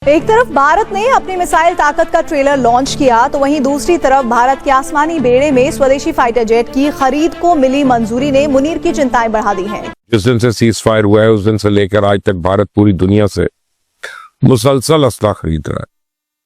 एक तरफ भारत ने अपनी मिसाइल ताकत का ट्रेलर लॉन्च किया तो वहीं दूसरी तरफ भारत के आसमानी बेड़े में स्वदेशी फाइटर जेट की खरीद को मिली मंजूरी ने मुनीर की चिंताएं बढ़ा दी हैं। जिस दिन से सीज फायर हुआ है उस दिन से लेकर आज तक भारत पूरी दुनिया से मुसलसल असला खरीद रहा है।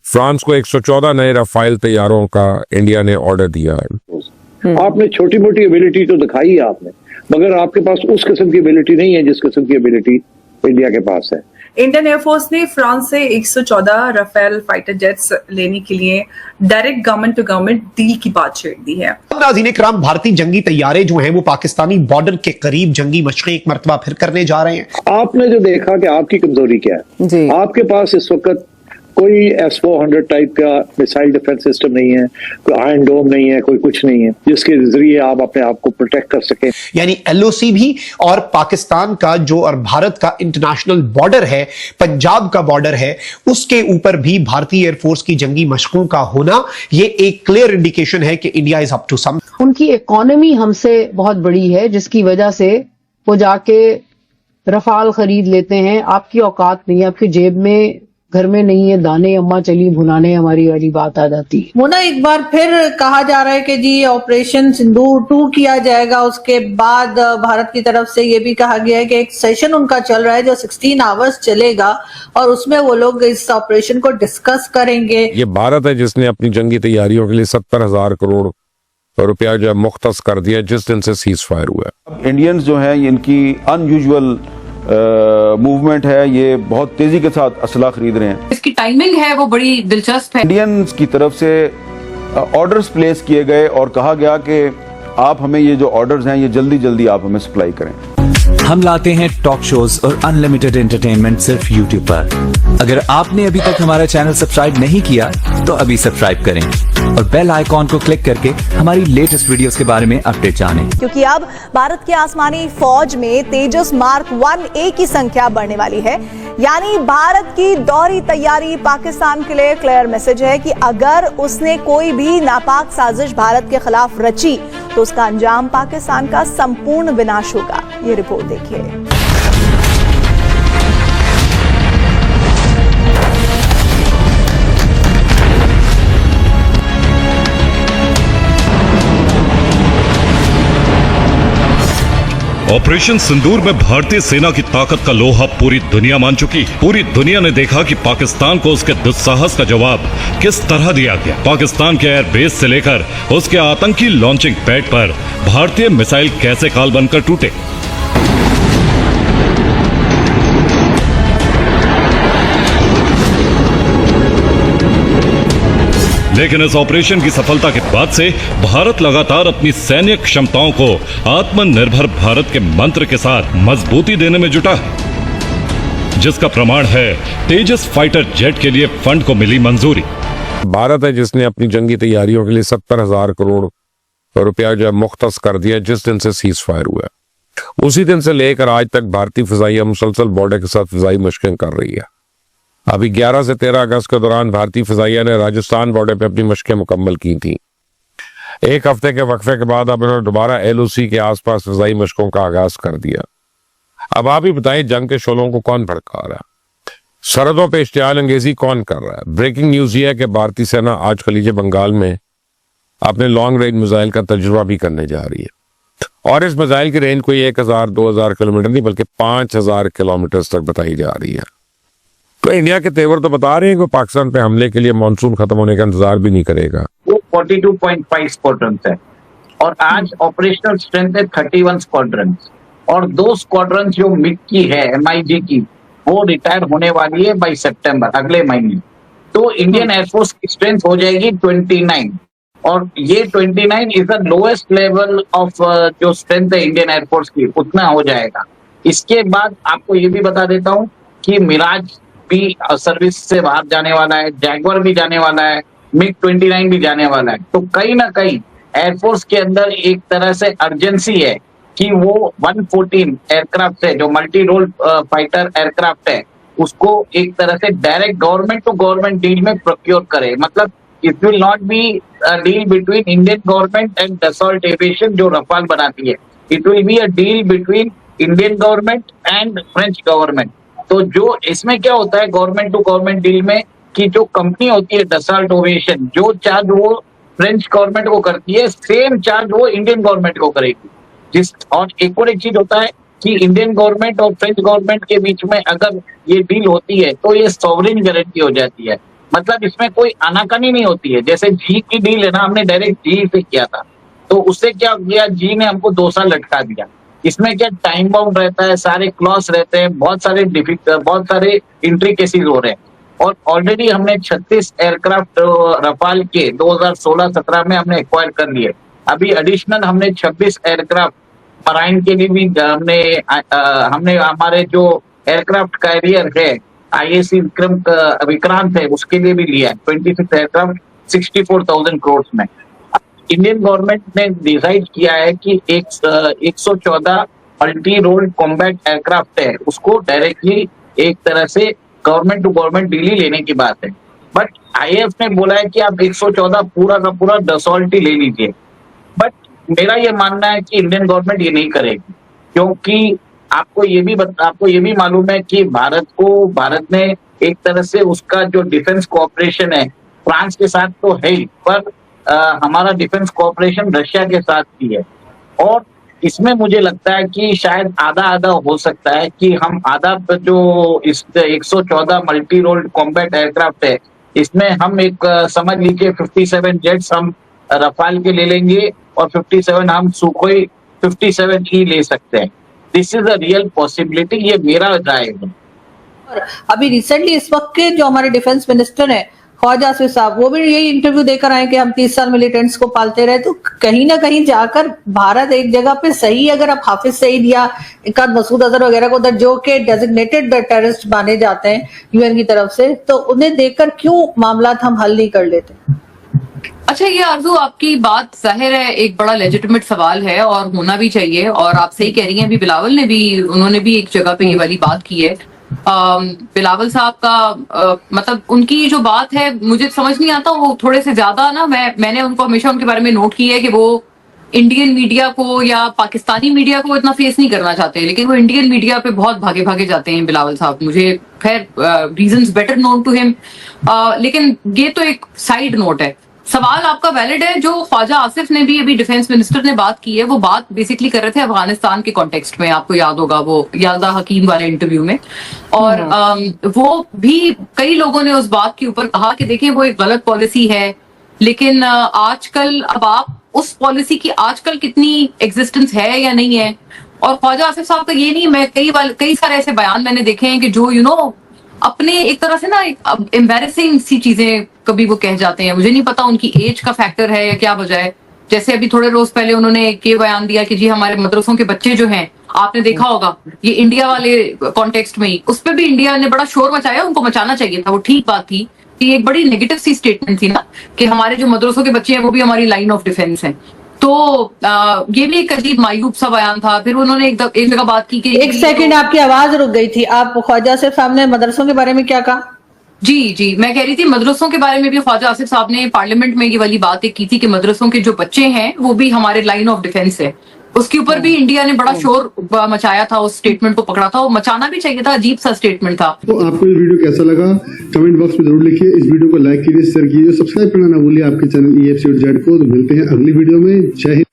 फ्रांस को 114 नए राफेल तैयारों का इंडिया ने ऑर्डर दिया है। आपने छोटी मोटी एबिलिटी तो दिखाई है आपने, मगर आपके पास उस किस्म की एबिलिटी नहीं है जिस किस्म की एबिलिटी इंडिया के पास है। इंडियन एयरफोर्स ने फ्रांस से 114 राफेल फाइटर जेट्स लेने के लिए direct government to government deal की बात छेड़ दी है। नाज़रीन इकराम, भारतीय जंगी तैयारे जो हैं वो पाकिस्तानी बॉर्डर के करीब जंगी मशक़ें एक मरतबा फिर करने जा रहे हैं। आपने जो देखा कि आपकी कमजोरी क्या है जी। आपके पास इस वक्त कोई S-400 टाइप का मिसाइल डिफेंस सिस्टम नहीं है, कोई आयरन डोम नहीं है, कोई कुछ नहीं है जिसके जरिए आप अपने आप को प्रोटेक्ट कर सकें। यानी LOC भी और पाकिस्तान का जो और भारत का इंटरनेशनल बॉर्डर है, पंजाब का बॉर्डर है, उसके ऊपर भी भारतीय एयरफोर्स की जंगी मशकों का होना ये एक क्लियर इंडिकेशन है कि India is up to some. उनकी इकोनॉमी हमसे बहुत बड़ी है जिसकी वजह से वो जाके रफाल खरीद लेते हैं। आपकी औकात नहीं है, आपकी जेब में घर में नहीं है दाने, अम्मा चली भुनाने हमारी वाली बात आ जाती है। वो ना एक बार फिर कहा जा रहा है कि जी ऑपरेशन सिंदूर 2 किया जाएगा। उसके बाद भारत की तरफ से ये भी कहा गया है कि एक सेशन उनका चल रहा है जो 16 आवर्स चलेगा और उसमें वो लोग इस ऑपरेशन को डिस्कस करेंगे। ये भारत है जिसने अपनी जंगी तैयारियों के लिए 70,000 करोड़ रुपया जो है मुख्तस कर दिया जिस दिन से सीज फायर हुआ है। इंडियंस जो हैं इनकी अनयूजुअल मूवमेंट है, ये बहुत तेजी के साथ असला खरीद रहे हैं। इसकी टाइमिंग है वो बड़ी दिलचस्प है। इंडियंस की तरफ से ऑर्डर्स प्लेस किए गए और कहा गया कि आप हमें ये जो ऑर्डर्स हैं ये जल्दी जल्दी आप हमें सप्लाई करें। हम लाते हैं टॉक शोज और अनलिमिटेड एंटरटेनमेंट सिर्फ YouTube पर। अगर आपने अभी तक हमारा चैनल सब्सक्राइब नहीं किया तो अभी सब्सक्राइब करें और बेल आइकॉन को क्लिक करके हमारी लेटेस्ट वीडियोस के बारे में अपडेट जानें। क्योंकि अब भारत के आसमानी फौज में तेजस मार्क 1A की संख्या बढ़ने वाली है। यानी भारत की दोहरी तैयारी पाकिस्तान के लिए क्लियर मैसेज है कि अगर उसने कोई भी नापाक साजिश भारत के खिलाफ रची तो उसका अंजाम पाकिस्तान का संपूर्ण विनाश होगा। ये रिपोर्ट देखिए। ऑपरेशन सिंदूर में भारतीय सेना की ताकत का लोहा पूरी दुनिया मान चुकी। पूरी दुनिया ने देखा कि पाकिस्तान को उसके दुस्साहस का जवाब किस तरह दिया गया। पाकिस्तान के एयरबेस से लेकर उसके आतंकी लॉन्चिंग पैड पर भारतीय मिसाइल कैसे काल बनकर टूटे। लेकिन इस ऑपरेशन की सफलता के बाद से भारत लगातार अपनी सैन्य क्षमताओं को आत्मनिर्भर भारत के मंत्र के साथ मजबूती देने में जुटा है, जिसका प्रमाण है तेजस फाइटर जेट के लिए फंड को मिली मंजूरी। भारत है जिसने अपनी जंगी तैयारियों के लिए 70,000 करोड़ रुपया जो है मुख्तस कर दिया जिस दिन से सीज फायर हुआ है। उसी दिन से लेकर आज तक भारतीय फिजाइया मुसलसल बॉर्डर के साथ फिजाई मशकें कर रही है। अभी 11 से 13 अगस्त के दौरान भारतीय फिजाइया ने राजस्थान बॉर्डर पे अपनी मशकें मुकम्मल की थी। एक हफ्ते के वक्फे के बाद अब इन्होंने दोबारा LOC के आसपास फिजाई मशकों का आगाज कर दिया। अब आप ही बताएं जंग के शोलों को कौन भड़का रहा है, सरहदों पे इश्तियाल अंगेजी कौन कर रहा है। ब्रेकिंग न्यूज ये है कि भारतीय सेना आज खलीज बंगाल में अपने लॉन्ग रेंज मिसाइल का तजुर्बा भी करने जा रही है और इस मिसाइल की रेंज कोई 1,000-2,000 किलोमीटर नहीं बल्कि 5,000 किलोमीटर तक बताई जा रही है। तो इंडिया के तेवर तो बता रहे हैं कि पाकिस्तान पे हमले के लिए मानसून खत्म होने का इंतजार भी नहीं करेगा। वो 42.5 स्क्वाड्रन है और आज ऑपरेशनल स्ट्रेंथ है 31 स्क्वाड्रन और 2 स्क्वाड्रन जो मिग की है MIG की वो रिटायर होने वाली है बाई सितंबर अगले महीने। तो इंडियन एयरफोर्स की स्ट्रेंथ हो जाएगी 29 और ये 29 is the lowest level of जो स्ट्रेंथ है इंडियन एयरफोर्स की, उतना हो जाएगा। इसके बाद आपको ये भी बता देता हूँ कि मिराज भी सर्विस से बाहर जाने वाला है, जैगवार भी जाने वाला है, मिग 29 भी जाने वाला है। तो कहीं ना कहीं एयरफोर्स के अंदर एक तरह से अर्जेंसी है कि वो 114 एयरक्राफ्ट है जो मल्टी रोल फाइटर एयरक्राफ्ट है उसको एक तरह से direct government to government deal में प्रोक्योर करे। मतलब it will not be a deal between Indian government and Dassault aviation जो रफाल बनाती है। It will be a deal between Indian government and French government तो जो इसमें क्या होता है गवर्नमेंट टू गवर्नमेंट डील में कि जो कंपनी होती है डसाल्ट एविएशन, जो चार्ज वो फ्रेंच गवर्नमेंट को करती है सेम चार्ज वो इंडियन गवर्नमेंट को करेगी। और एक और एक चीज होता है कि इंडियन गवर्नमेंट और फ्रेंच गवर्नमेंट के बीच में अगर ये डील होती है तो ये सॉवरेन गारंटी हो जाती है, मतलब इसमें कोई आनाकानी नहीं होती है। जैसे जी की डील है ना, हमने डायरेक्ट जी से किया था, तो उससे क्या किया, जी ने हमको 2 साल लटका दिया। इसमें क्या टाइम बाउंड रहता है, सारे क्लॉज रहते हैं, बहुत सारे इंट्रिकेसीज हो रहे हैं। और ऑलरेडी हमने 36 एयरक्राफ्ट रफाल के 2016-17 में हमने एक्वायर कर लिए। अभी एडिशनल हमने 26 एयरक्राफ्ट मराइन के लिए भी हमने हमारे जो एयरक्राफ्ट कैरियर है IAC विक्रांत है उसके लिए भी लिया है 26 एयरक्राफ्ट 64,000 करोड़ में। इंडियन गवर्नमेंट ने डिसाइड किया है कि 114 मल्टी रोल कॉम्बैट एयरक्राफ्ट है, उसको डायरेक्टली एक तरह से गवर्नमेंट टू गवर्नमेंट डील लेने की बात है। बट IAF ने बोला है कि आप 114 पूरा का पूरा डसॉल्ट ही ले लीजिए। बट मेरा ये मानना है कि इंडियन गवर्नमेंट ये नहीं करेगी, क्योंकि आपको ये भी मालूम है कि भारत ने एक तरह से उसका जो डिफेंस कोऑपरेशन है फ्रांस के साथ तो है ही, पर हमारा डिफेंस कोऑपरेशन रशिया के साथ भी है। और इसमें मुझे लगता है कि शायद आधा हो सकता है कि हम आधा जो इस 114 मल्टी रोल कॉम्बैट एयरक्राफ्ट है इसमें हम एक समझ लीजिए 57 जेट्स हम रफाल के ले लेंगे और 57 हम सुखोई 57E ले सकते हैं। This is a real possibility, ये मेरा राय है। और अभी रिसेंटली इस वक्त के जो हमारे डिफेंस मिनिस्टर हैं ख्वाजा आसिफ साहब, वो भी यही इंटरव्यू देकर आए कि हम 30 साल मिलिटेंट्स को पालते रहे। तो कहीं ना कहीं जाकर भारत एक जगह पे सही, अगर आप हाफिज सईद या एक मसूद अजहर वगैरह को उधर जो के डेजिग्नेटेड टेररिस्ट माने जाते हैं UN की तरफ से, तो उन्हें देखकर क्यों मामला हम हल नहीं कर लेते? अच्छा, ये आरजू आपकी बात जाहिर है एक बड़ा लेजिटिमेट सवाल है और होना भी चाहिए, और आप सही कह रही हैं। अभी बिलावल ने भी, उन्होंने भी एक जगह पे ये वाली बात की है। बिलावल साहब का मतलब उनकी जो बात है मुझे समझ नहीं आता, वो थोड़े से ज्यादा ना, मैंने उनको हमेशा उनके बारे में नोट किया है कि वो इंडियन मीडिया को या पाकिस्तानी मीडिया को इतना फेस नहीं करना चाहते, लेकिन वो इंडियन मीडिया पे बहुत भागे जाते हैं बिलावल साहब। मुझे खैर reasons better known to him, लेकिन ये तो एक साइड नोट है। सवाल आपका वैलिड है। जो ख्वाजा आसिफ ने भी अभी डिफेंस मिनिस्टर ने बात की है, वो बात बेसिकली कर रहे थे अफगानिस्तान के कॉन्टेक्स्ट में, आपको याद होगा वो याल्दा हकीम वाले इंटरव्यू में। और वो भी कई लोगों ने उस बात के ऊपर कहा कि देखिए वो एक गलत पॉलिसी है, लेकिन आजकल अब आप उस पॉलिसी की आजकल कितनी एग्जिस्टेंस है या नहीं है। और ख्वाजा आसिफ साहब का ये नहीं, मैं कई सारे ऐसे बयान मैंने देखे हैं कि जो अपने एक तरह से ना एम्बैरेसिंग सी चीजें कभी वो कह जाते हैं। मुझे नहीं पता उनकी एज का फैक्टर है या क्या वजह है। जैसे अभी थोड़े रोज पहले उन्होंने ये बयान दिया कि जी हमारे मदरसों के बच्चे जो हैं, आपने देखा होगा ये इंडिया वाले कॉन्टेक्स्ट में ही, उस पर भी इंडिया ने बड़ा शोर मचाया। उनको मचाना चाहिए था, वो ठीक बात थी कि एक बड़ी नेगेटिव सी स्टेटमेंट थी ना कि हमारे जो मदरसों के बच्चे हैं वो भी हमारी लाइन ऑफ डिफेंस है। तो ये भी एक अजीब मायूब सा बयान था। फिर उन्होंने एक जगह बात की कि एक सेकंड आपकी आवाज रुक गई थी। आप ख्वाजा आसिफ साहब ने मदरसों के बारे में क्या कहा? जी मैं कह रही थी मदरसों के बारे में भी ख्वाजा आसिफ साहब ने पार्लियामेंट में ये वाली बात एक की थी कि मदरसों के जो बच्चे हैं वो भी हमारे लाइन ऑफ डिफेंस है। उसके ऊपर भी इंडिया ने बड़ा शोर मचाया था, उस स्टेटमेंट को पकड़ा था, वो मचाना भी चाहिए था, अजीब सा स्टेटमेंट था। तो आपको ये वीडियो कैसा लगा कमेंट बॉक्स में जरूर लिखिए। इस वीडियो को लाइक कीजिए, शेयर कीजिए, सब्सक्राइब करना ना भूलिए आपके चैनल EFC.Z को। तो मिलते हैं अगली वीडियो में। जय हिंद।